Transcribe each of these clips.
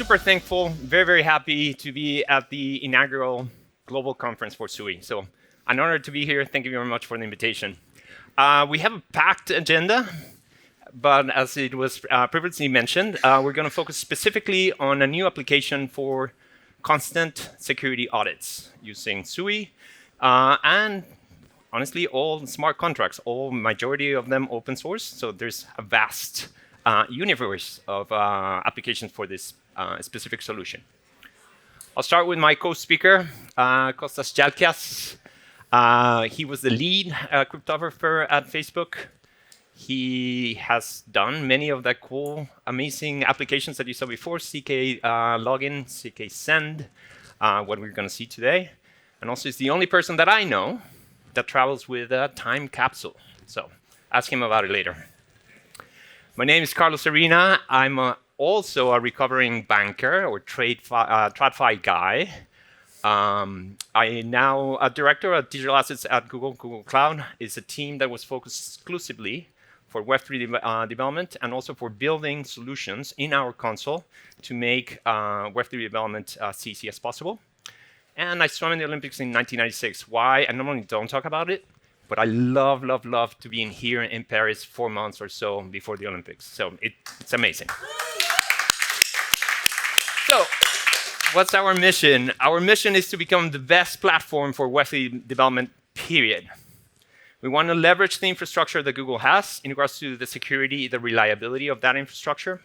super thankful, very happy to be at the inaugural global conference for Sui. So an honor to be here. Thank you very much for the invitation. We have a packed agenda, but as it was previously mentioned, we're going to focus specifically on a new application for constant security audits using Sui and honestly all smart contracts, majority of them open source. So there's a vast universe of applications for this specific solution. I'll start with my co-speaker, Kostas Chalkias. He was the lead cryptographer at Facebook. He has done many of the cool, amazing applications that you saw before, CK login, CK send, what we're going to see today. And also, he's the only person that I know that travels with a time capsule. So ask him about it later. My name is Carlos Arena. I'm also a recovering banker or TradFi guy. I'm now a director of digital assets at Google. Google Cloud is a team that was focused exclusively for Web3 development and also for building solutions in our console to make Web3 development as easy as possible. And I swam in the Olympics in 1996. Why? I normally don't talk about it, but I love to be in here in Paris 4 months or so before the Olympics. So it's amazing. So what's our mission? Our mission is to become the best platform for Web3 development, period. We want to leverage the infrastructure that Google has in regards to the security, the reliability of that infrastructure.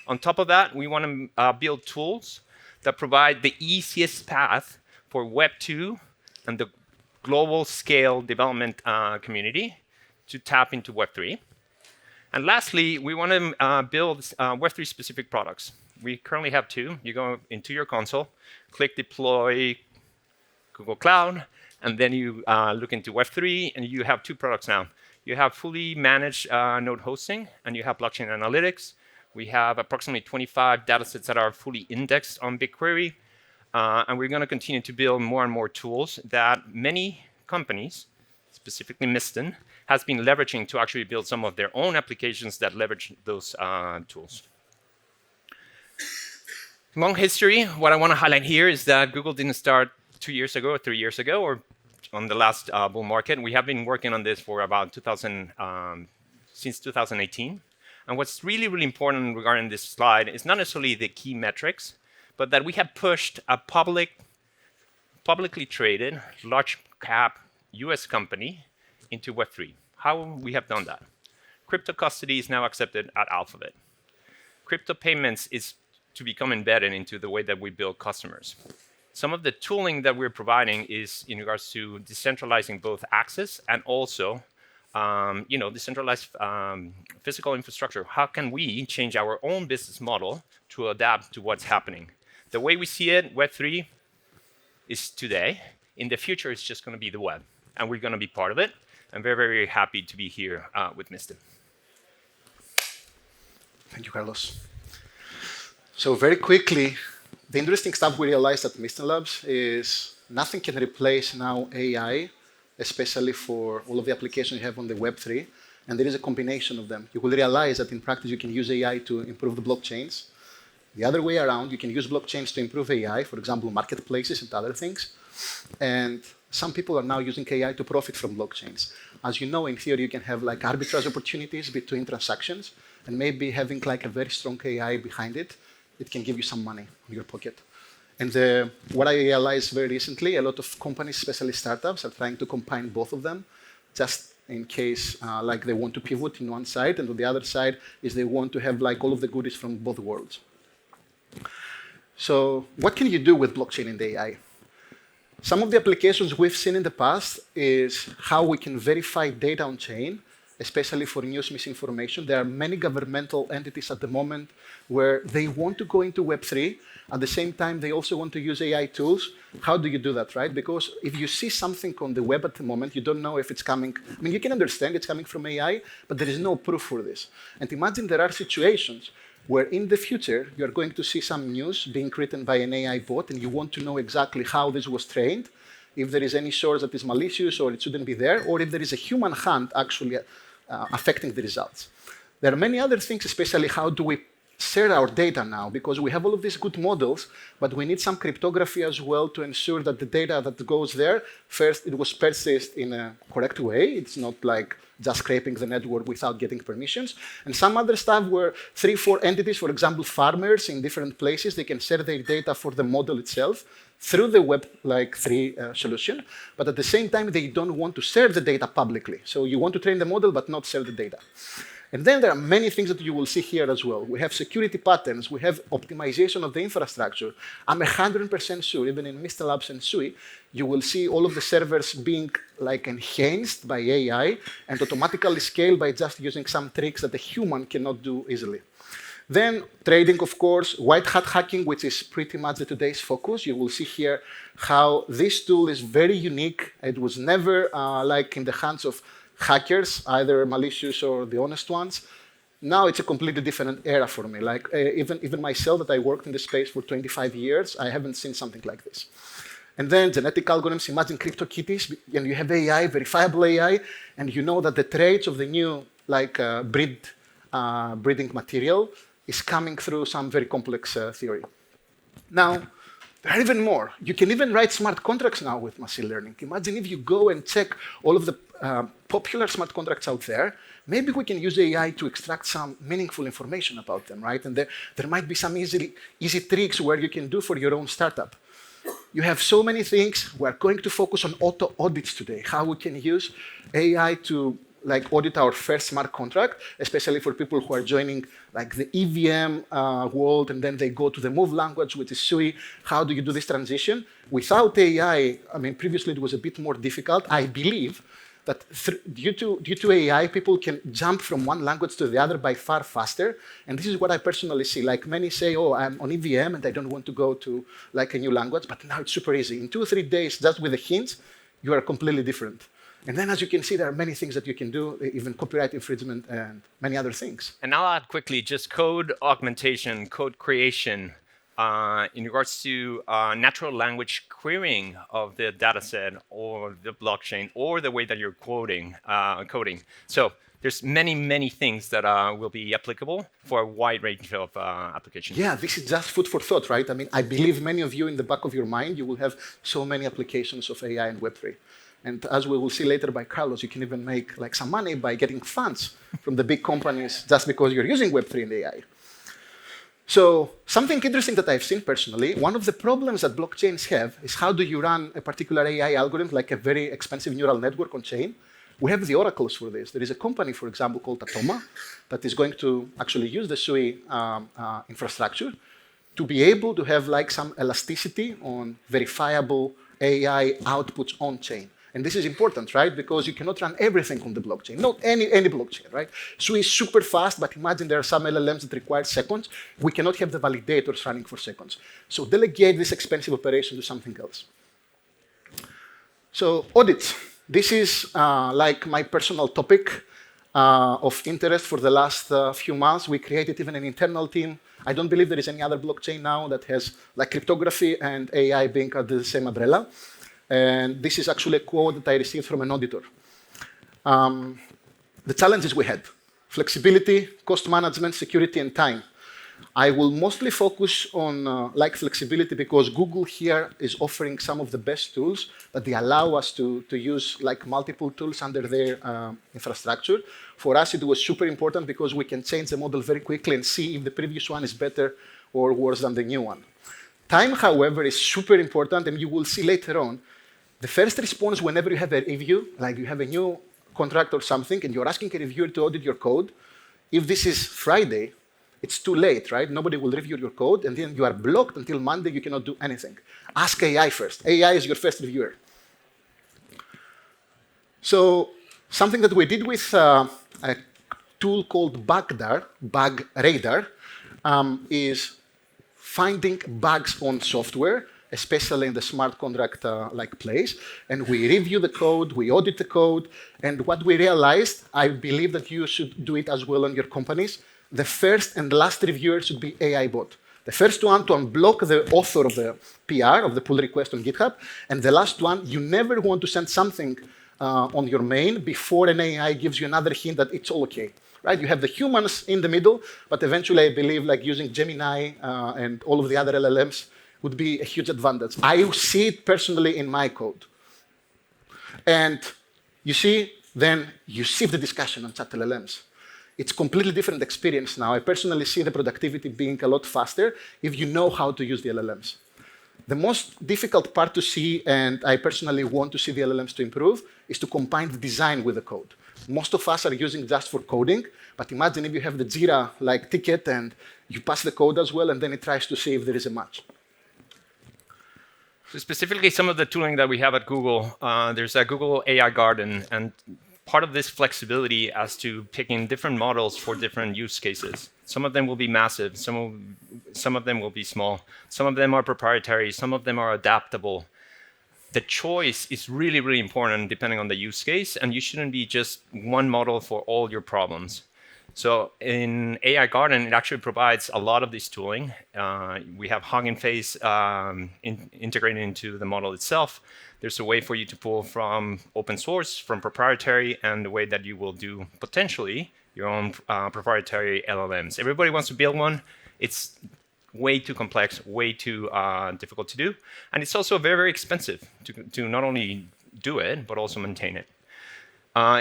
On top of that, we want to build tools that provide the easiest path for Web 2 and the global scale development community to tap into Web 3. And lastly, we want to build Web 3 specific products. We currently have 2. You go into your console, click deploy Google Cloud, and then you look into Web 3, and you have 2 products now. You have fully managed node hosting, and you have blockchain analytics. We have approximately 25 datasets that are fully indexed on BigQuery. And we're going to continue to build more and more tools that many companies, specifically Mysten, has been leveraging to actually build some of their own applications that leverage those tools. Long history, what I want to highlight here is that Google didn't start 2 years ago or 3 years ago or on the last bull market. We have been working on this for about since 2018. And what's really important regarding this slide is not necessarily the key metrics, but that we have pushed a publicly traded, large cap US company into Web3. How we have done that? Crypto custody is now accepted at Alphabet. Crypto payments is to become embedded into the way that we build customers. Some of the tooling that we're providing is in regards to decentralizing both access and also decentralized physical infrastructure. How can we change our own business model to adapt to what's happening? The way we see it, Web3 is today. In the future, it's just going to be the web, and we're going to be part of it. I'm very happy to be here with Mysten. Thank you, Carlos. So very quickly, the interesting stuff we realized at Mysten Labs is nothing can replace now AI, especially for all of the applications you have on the Web3, and there is a combination of them. You will realize that in practice you can use AI to improve the blockchains. The other way around, you can use blockchains to improve AI, for example, marketplaces and other things. And some people are now using AI to profit from blockchains. As you know, in theory, you can have like arbitrage opportunities between transactions, and maybe having like a very strong AI behind it, it can give you some money in your pocket. And what I realized very recently, a lot of companies, especially startups, are trying to combine both of them, just in case like they want to pivot in one side, and on the other side is they want to have like all of the goodies from both worlds. So what can you do with blockchain and AI? Some of the applications we've seen in the past is how we can verify data on chain, especially for news misinformation. There are many governmental entities at the moment where they want to go into Web3. At the same time, they also want to use AI tools. How do you do that, right? Because if you see something on the web at the moment, you don't know if it's coming. I mean, you can understand it's coming from AI, but there is no proof for this. And imagine there are situations where in the future, you're going to see some news being written by an AI bot, and you want to know exactly how this was trained, if there is any source that is malicious or it shouldn't be there, or if there is a human hand actually affecting the results. There are many other things, especially how do we share our data now because we have all of these good models, but we need some cryptography as well to ensure that the data that goes there, first, it was purchased in a correct way. It's not like just scraping the network without getting permissions. And some other stuff where 3, 4 entities, for example, farmers in different places, they can share their data for the model itself through the Web3 solution, but at the same time, they don't want to share the data publicly. So you want to train the model, but not share the data. And then there are many things that you will see here as well. We have security patterns, we have optimization of the infrastructure. I'm 100% sure, even in Mysten Labs and Sui, you will see all of the servers being like enhanced by AI and automatically scaled by just using some tricks that a human cannot do easily. Then trading, of course, white hat hacking, which is pretty much today's focus. You will see here how this tool is very unique. It was never like in the hands of hackers, either malicious or the honest ones. Now it's a completely different era for me. Like even myself, that I worked in the space for 25 years, I haven't seen something like this. And then genetic algorithms, imagine CryptoKitties, and you have AI, verifiable AI, and you know that the traits of the new breeding material is coming through some very complex theory. Now, there are even more. You can even write smart contracts now with machine learning. Imagine if you go and check all of the popular smart contracts out there, maybe we can use AI to extract some meaningful information about them, right? And there might be some easy tricks where you can do for your own startup. You have so many things. We're going to focus on auto audits today, how we can use AI to audit our first smart contract, especially for people who are joining the EVM world, and then they go to the move language, which is Sui. How do you do this transition? Without AI, I mean, previously it was a bit more difficult. I believe that due to AI, people can jump from one language to the other by far faster. And this is what I personally see. Like many say, oh, I'm on EVM and I don't want to go to a new language, but now it's super easy. In 2 or 3 days, just with the hints, you are completely different. And then, as you can see, there are many things that you can do, even copyright infringement and many other things. And I'll add quickly, just code augmentation, code creation, in regards to natural language querying of the data set or the blockchain or the way that you're coding. So there's many things that will be applicable for a wide range of applications. Yeah, this is just food for thought, right? I mean, I believe many of you in the back of your mind, you will have so many applications of AI and Web3. And as we will see later by Carlos, you can even make some money by getting funds from the big companies just because you're using Web3 and AI. So something interesting that I've seen personally, one of the problems that blockchains have is how do you run a particular AI algorithm, like a very expensive neural network on chain. We have the oracles for this. There is a company, for example, called Atoma that is going to actually use the Sui infrastructure to be able to have some elasticity on verifiable AI outputs on chain. And this is important, right? Because you cannot run everything on the blockchain, not any blockchain, right? Sui is super fast, but imagine there are some LLMs that require seconds. We cannot have the validators running for seconds. So delegate this expensive operation to something else. So audits. This is my personal topic of interest for the last few months. We created even an internal team. I don't believe there is any other blockchain now that has cryptography and AI being under the same umbrella. And this is actually a quote that I received from an auditor. The challenges we had: flexibility, cost management, security, and time. I will mostly focus on flexibility because Google here is offering some of the best tools that they allow us to use multiple tools under their infrastructure. For us, it was super important because we can change the model very quickly and see if the previous one is better or worse than the new one. Time, however, is super important, and you will see later on. The first response whenever you have a review, you have a new contract or something, and you're asking a reviewer to audit your code, if this is Friday, it's too late, right? Nobody will review your code, and then you are blocked until Monday, you cannot do anything. Ask AI first. AI is your first reviewer. So something that we did with a tool called Bug Radar, is finding bugs on software, especially in the smart contract place. And we review the code, we audit the code, and what we realized, I believe that you should do it as well on your companies. The first and last reviewer should be AI bot. The first one to unblock the author of the PR, of the pull request on GitHub, and the last one, you never want to send something on your main before an AI gives you another hint that it's all okay. right? You have the humans in the middle, but eventually I believe like using Gemini and all of the other LLMs would be a huge advantage. I see it personally in my code. And you see, then you see the discussion on chat LLMs. It's a completely different experience now. I personally see the productivity being a lot faster if you know how to use the LLMs. The most difficult part to see, and I personally want to see the LLMs to improve, is to combine the design with the code. Most of us are using just for coding, but imagine if you have the Jira like ticket and you pass the code as well, and then it tries to see if there is a match. So specifically, some of the tooling that we have at Google, there's a Google AI Garden, and part of this flexibility as to picking different models for different use cases. Some of them will be massive, some of them will be small, some of them are proprietary, some of them are adaptable. The choice is really, really important depending on the use case, and you shouldn't be just one model for all your problems. So in AI Garden, it actually provides a lot of this tooling. We have Hugging Face integrated into the model itself. There's a way for you to pull from open source, from proprietary, and the way that you will do potentially your own proprietary LLMs. Everybody wants to build one. It's way too complex, way too difficult to do. And it's also very, very expensive to not only do it, but also maintain it.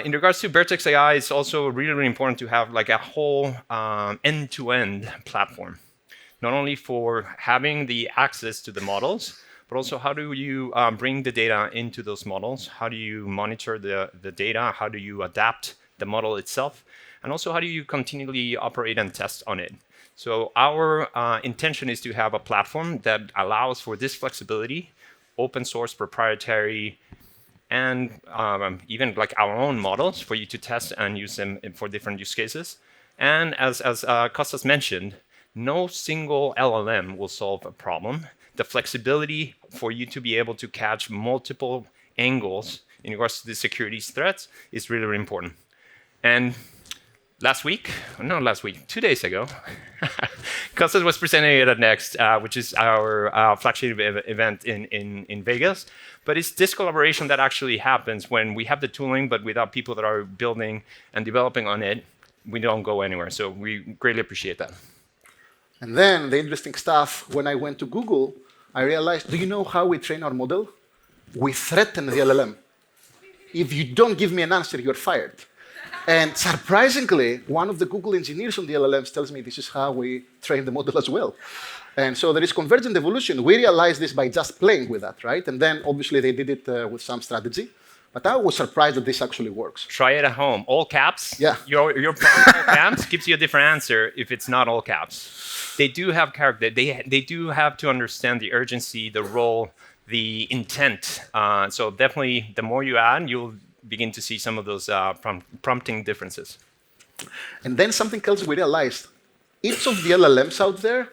In regards to Vertex AI, it's also really, really important to have like a whole end-to-end platform, not only for having the access to the models, but also how do you bring the data into those models? How do you monitor the data? How do you adapt the model itself? And also, how do you continually operate and test on it? So our intention is to have a platform that allows for this flexibility, open source, proprietary, and even like our own models for you to test and use them for different use cases. And as Kostas mentioned, no single LLM will solve a problem. The flexibility for you to be able to catch multiple angles in regards to the security threats is really, really important. And 2 days ago, Kostas was presenting it at Next, which is our flagship event in Vegas. But it's this collaboration that actually happens when we have the tooling, but without people that are building and developing on it, we don't go anywhere. So we greatly appreciate that. And then the interesting stuff, when I went to Google, I realized, do you know how we train our model? We threaten the LLM. If you don't give me an answer, you're fired. And surprisingly, one of the Google engineers on the LLMs tells me this is how we train the model as well. And so there is convergent evolution. We realized this by just playing with that, right? And then obviously they did it with some strategy. But I was surprised that this actually works. Try it at home. All caps. Yeah. Your prompt all caps gives you a different answer if it's not all caps. They do have character. They do have to understand the urgency, the role, the intent. So definitely, the more you add, you'll begin to see some of those prompting differences. And then something else we realized. Each of the LLMs out there,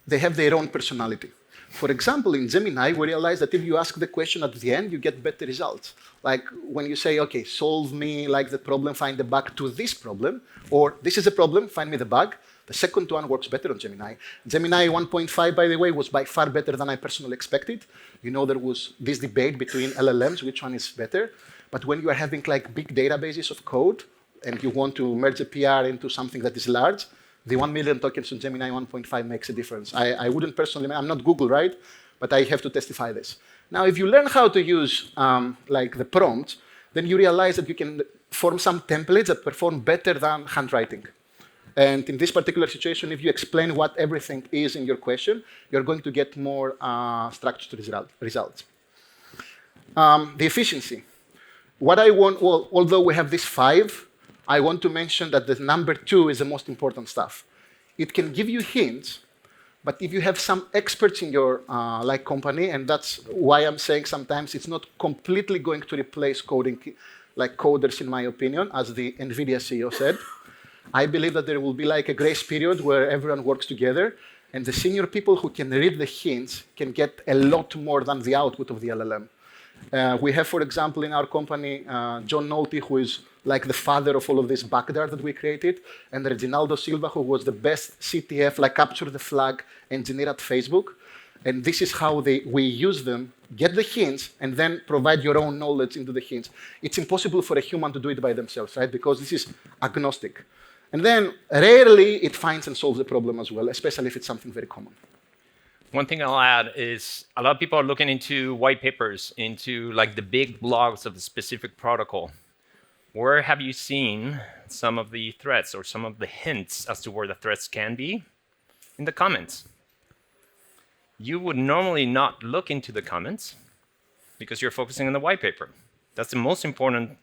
they have their own personality. For example, in Gemini, we realized that if you ask the question at the end, you get better results. Like when you say, okay, solve me like the problem, find the bug to this problem, or this is a problem, find me the bug. The second one works better on Gemini. Gemini 1.5, by the way, was by far better than I personally expected. You know, there was this debate between LLMs, which one is better. But when you are having like big databases of code and you want to merge a PR into something that is large, the 1 million tokens on Gemini 1.5 makes a difference. I wouldn't personally, I'm not Google, right? But I have to testify this. Now, if you learn how to use like the prompts, then you realize that you can form some templates that perform better than handwriting. And in this particular situation, if you explain what everything is in your question, you're going to get more structured results. The efficiency. What I want, well, although we have these 5, I want to mention that the number 2 is the most important stuff. It can give you hints, but if you have some experts in your like company, and that's why I'm saying sometimes it's not completely going to replace coding, like coders, in my opinion, as the NVIDIA CEO said. I believe that there will be like a grace period where everyone works together, and the senior people who can read the hints can get a lot more than the output of the LLM. We have, for example, in our company, John Nolte, who is like the father of all of this backdart that we created, and Reginaldo Silva, who was the best CTF, like capture the flag engineer at Facebook. And this is how we use them, get the hints, and then provide your own knowledge into the hints. It's impossible for a human to do it by themselves, right? Because this is agnostic. And then rarely it finds and solves the problem as well, especially if it's something very common. One thing I'll add is a lot of people are looking into white papers, into like the big blogs of the specific protocol. Where have you seen some of the threats or some of the hints as to where the threats can be? In the comments. You would normally not look into the comments because you're focusing on the white paper. That's the most important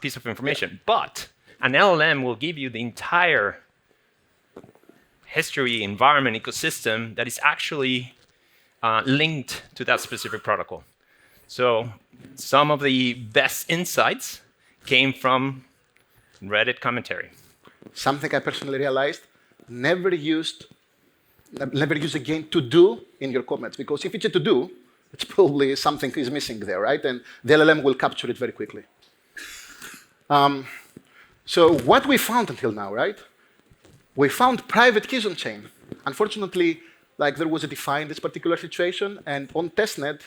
piece of information. But an LLM will give you the entire history, environment, ecosystem that is actually linked to that specific protocol. So some of the best insights came from Reddit commentary. Something I personally realized, never use again to do in your comments, because if it's a to do, it's probably something is missing there, right? And the LLM will capture it very quickly. So what we found until now, right? We found private keys on chain. Unfortunately, like there was a define in this particular situation, and on testnet,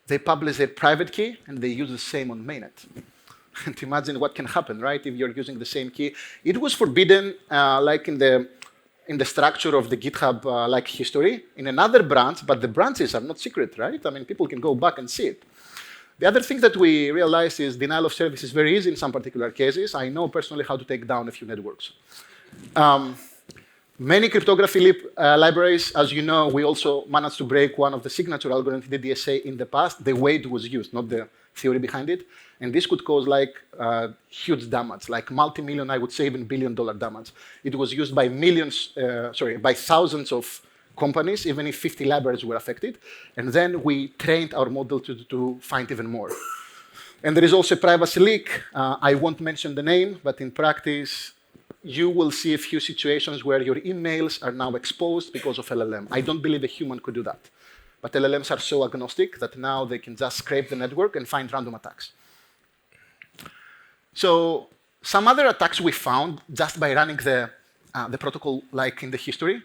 they publish their private key and they use the same on mainnet. And imagine what can happen, right? If you're using the same key. It was forbidden, like in the structure of the GitHub like history in another branch, but the branches are not secret, right? I mean, people can go back and see it. The other thing that we realized is denial of service is very easy in some particular cases. I know personally how to take down a few networks. Many cryptography libraries, as you know, we also managed to break one of the signature algorithms, the DSA, in the past, the way it was used, not the theory behind it. And this could cause like huge damage, like multi-million, I would say even billion-dollar damage. It was used by by thousands of companies, even if 50 libraries were affected. And then we trained our model to find even more. And there is also a privacy leak. I won't mention the name, but in practice, you will see a few situations where your emails are now exposed because of LLM. I don't believe a human could do that. But LLMs are so agnostic that now they can just scrape the network and find random attacks. So some other attacks we found just by running the protocol like in the history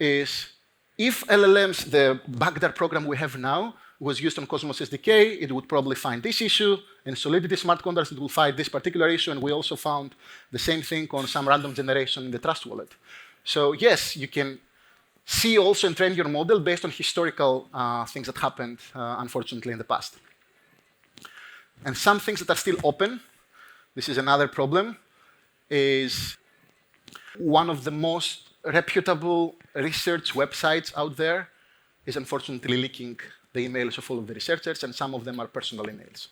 is if LLMs, the backdoor program we have now, was used on Cosmos SDK, it would probably find this issue. In Solidity smart contracts, it will find this particular issue. And we also found the same thing on some random generation in the Trust Wallet. So yes, you can see also and train your model based on historical things that happened, unfortunately, in the past. And some things that are still open, this is another problem, is one of the most reputable research websites out there is unfortunately leaking the emails of all of the researchers, and some of them are personal emails.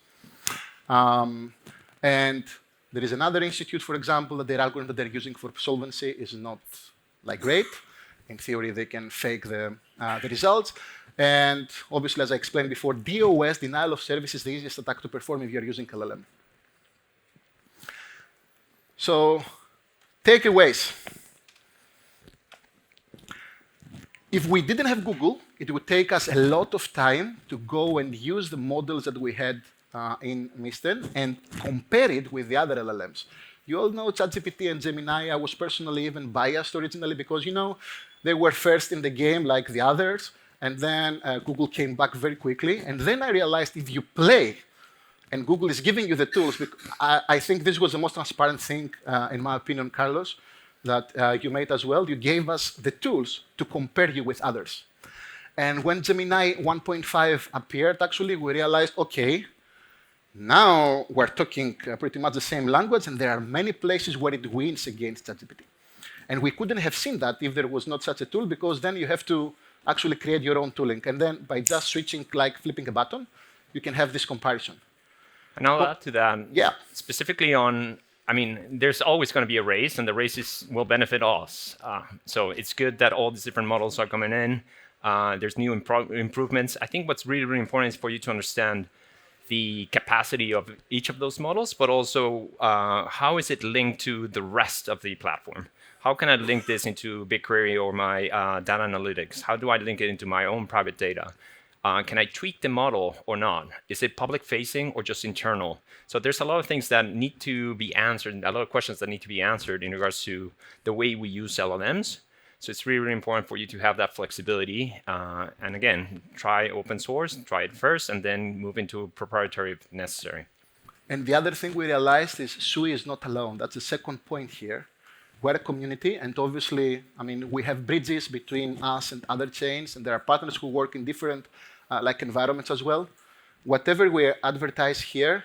And there is another institute, for example, that their algorithm that they're using for solvency is not like great. In theory, they can fake the results. And obviously, as I explained before, DOS, denial of service, is the easiest attack to perform if you're using LLM. So, takeaways. If we didn't have Google, it would take us a lot of time to go and use the models that we had in Mysten and compare it with the other LLMs. You all know ChatGPT and Gemini. I was personally even biased originally because, you know, they were first in the game like the others. And then Google came back very quickly. And then I realized if you play and Google is giving you the tools, I think this was the most transparent thing, in my opinion, Carlos, that you made as well. You gave us the tools to compare you with others. And when Gemini 1.5 appeared, actually, we realized, OK, now we're talking pretty much the same language, and there are many places where it wins against ChatGPT. And we couldn't have seen that if there was not such a tool, because then you have to actually create your own tooling. And then by just switching, like flipping a button, you can have this comparison. And I'll add to that, yeah. Specifically on, I mean, there's always going to be a race, and the races will benefit us. So it's good that all these different models are coming in. There's new improvements. I think what's really, really important is for you to understand the capacity of each of those models, but also how is it linked to the rest of the platform? How can I link this into BigQuery or my data analytics? How do I link it into my own private data? Can I tweak the model or not? Is it public-facing or just internal? So there's a lot of things that need to be answered, a lot of questions that need to be answered in regards to the way we use LLMs. So it's really, really important for you to have that flexibility. And again, try open source, try it first, and then move into proprietary if necessary. And the other thing we realized is Sui is not alone. That's the second point here. we're a community, and obviously, I mean, we have bridges between us and other chains, and there are partners who work in different environments as well. Whatever we advertise here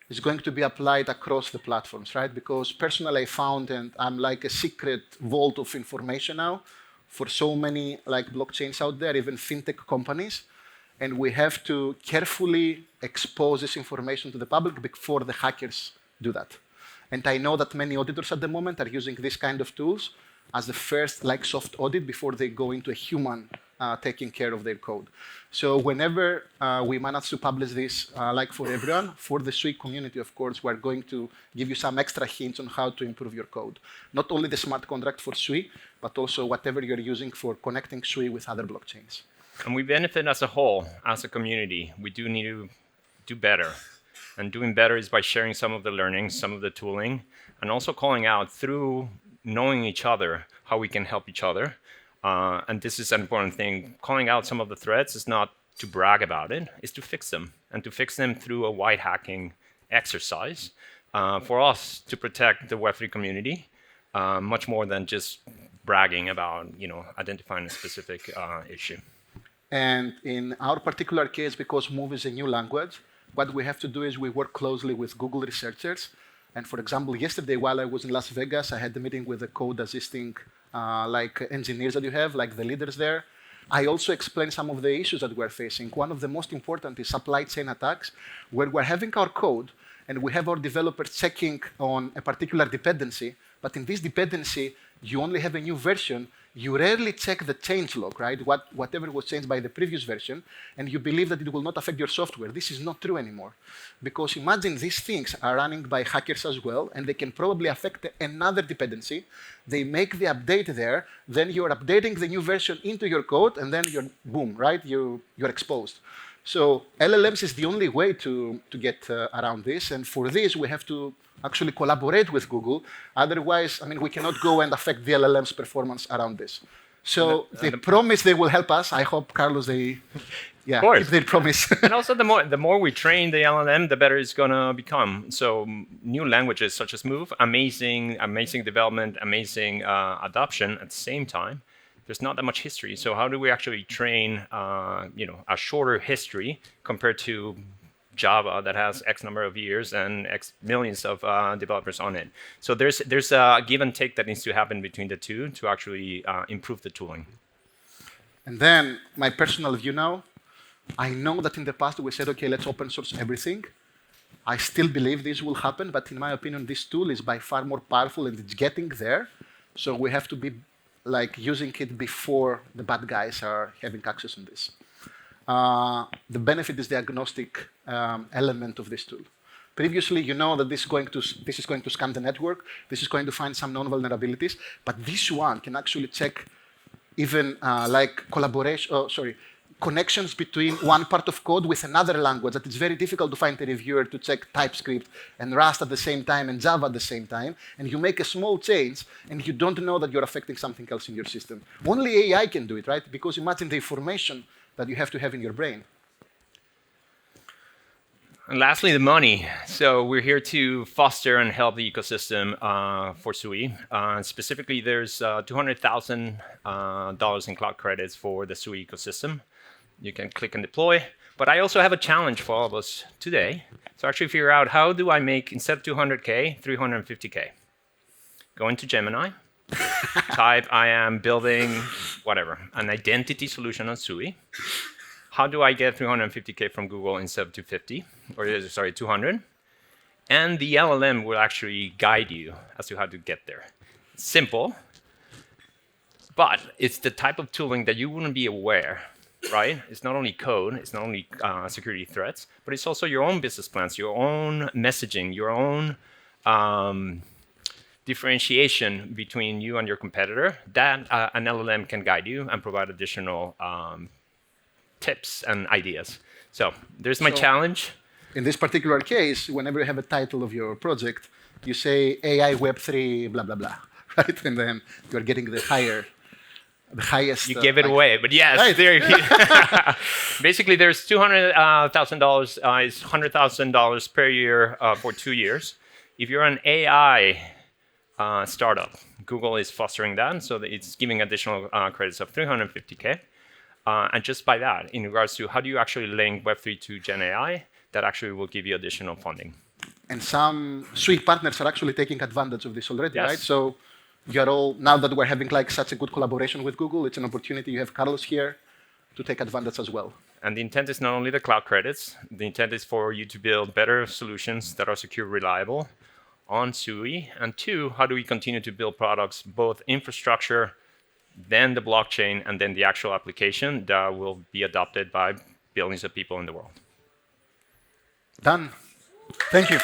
is going to be applied across the platforms, right? Because personally, I found, and I'm like a secret vault of information now for so many blockchains out there, even fintech companies, and we have to carefully expose this information to the public before the hackers do that. And I know that many auditors at the moment are using this kind of tools as the first soft audit before they go into a human taking care of their code. So whenever we manage to publish this for everyone, for the Sui community, of course, we're going to give you some extra hints on how to improve your code. Not only the smart contract for Sui, but also whatever you're using for connecting Sui with other blockchains. And we benefit as a whole, as a community. We do need to do better. And doing better is by sharing some of the learnings, some of the tooling, and also calling out through knowing each other how we can help each other. And this is an important thing. Calling out some of the threats is not to brag about it, it's to fix them. And to fix them through a white hacking exercise for us to protect the Web3 community, much more than just bragging about identifying a specific issue. And in our particular case, because Move is a new language, what we have to do is we work closely with Google researchers. And for example, yesterday while I was in Las Vegas, I had a meeting with the code assisting engineers that you have, the leaders there. I also explained some of the issues that we're facing. One of the most important is supply chain attacks, where we're having our code and we have our developers checking on a particular dependency, but in this dependency, you only have a new version. You rarely check the change log, right? Whatever was changed by the previous version, and you believe that it will not affect your software. This is not true anymore. Because imagine these things are running by hackers as well, and they can probably affect another dependency. They make the update there, then you're updating the new version into your code, and then you're, boom, right? You're exposed. So LLMs is the only way to get around this, and for this, we have to actually collaborate with Google. Otherwise, I mean, we cannot go and affect the LLM's performance around this. So they promise they will help us. I hope, Carlos, they keep their promise. And also, the more we train the LLM, the better it's going to become. So new languages such as Move, amazing development, amazing adoption at the same time. There's not that much history. So how do we actually train a shorter history compared to Java that has X number of years and X millions of developers on it? So there's a give and take that needs to happen between the two to actually improve the tooling. And then my personal view now, I know that in the past we said, okay, let's open source everything. I still believe this will happen, but in my opinion, this tool is by far more powerful and it's getting there. So we have to be using it before the bad guys are having access on this. The benefit is the agnostic element of this tool. Previously, you know that this is going to scan the network. This is going to find some known vulnerabilities. But this one can actually check even connections between one part of code with another language that it's very difficult to find a reviewer to check TypeScript and Rust at the same time and Java at the same time. And you make a small change and you don't know that you're affecting something else in your system. Only AI can do it, right? Because imagine the information that you have to have in your brain. And lastly, the money. So we're here to foster and help the ecosystem for Sui. Specifically, there's $200,000 in cloud credits for the Sui ecosystem. You can click and deploy. But I also have a challenge for all of us today. So actually figure out how do I make, instead of 200K, 350K. Go into Gemini. Type, I am building whatever, an identity solution on Sui. How do I get 350K from Google instead of 250? Or sorry, 200? And the LLM will actually guide you as to how to get there. It's simple, but it's the type of tooling that you wouldn't be aware, right? It's not only code, it's not only security threats, but it's also your own business plans, your own messaging, your own differentiation between you and your competitor, that an LLM can guide you and provide additional tips and ideas. So there's my challenge. In this particular case, whenever you have a title of your project, you say AI Web3 blah, blah, blah, right? And then you're getting the highest. You gave it away, but yes, right. There. Basically, there's $200,000 is $100,000 per year for 2 years. If you're an AI startup, Google is fostering that, so that it's giving additional credits of 350K. And just by that, in regards to how do you actually link Web3 to Gen AI, that actually will give you additional funding. And some Sui partners are actually taking advantage of this already, Yes. right? So you're all, now that we're having like such a good collaboration with Google, it's an opportunity. You have Carlos here to take advantage as well. And the intent is not only the cloud credits, the intent is for you to build better solutions that are secure, reliable on Sui. And two, how do we continue to build products, both infrastructure, then the blockchain, and then the actual application that will be adopted by billions of people in the world. Done. Thank you.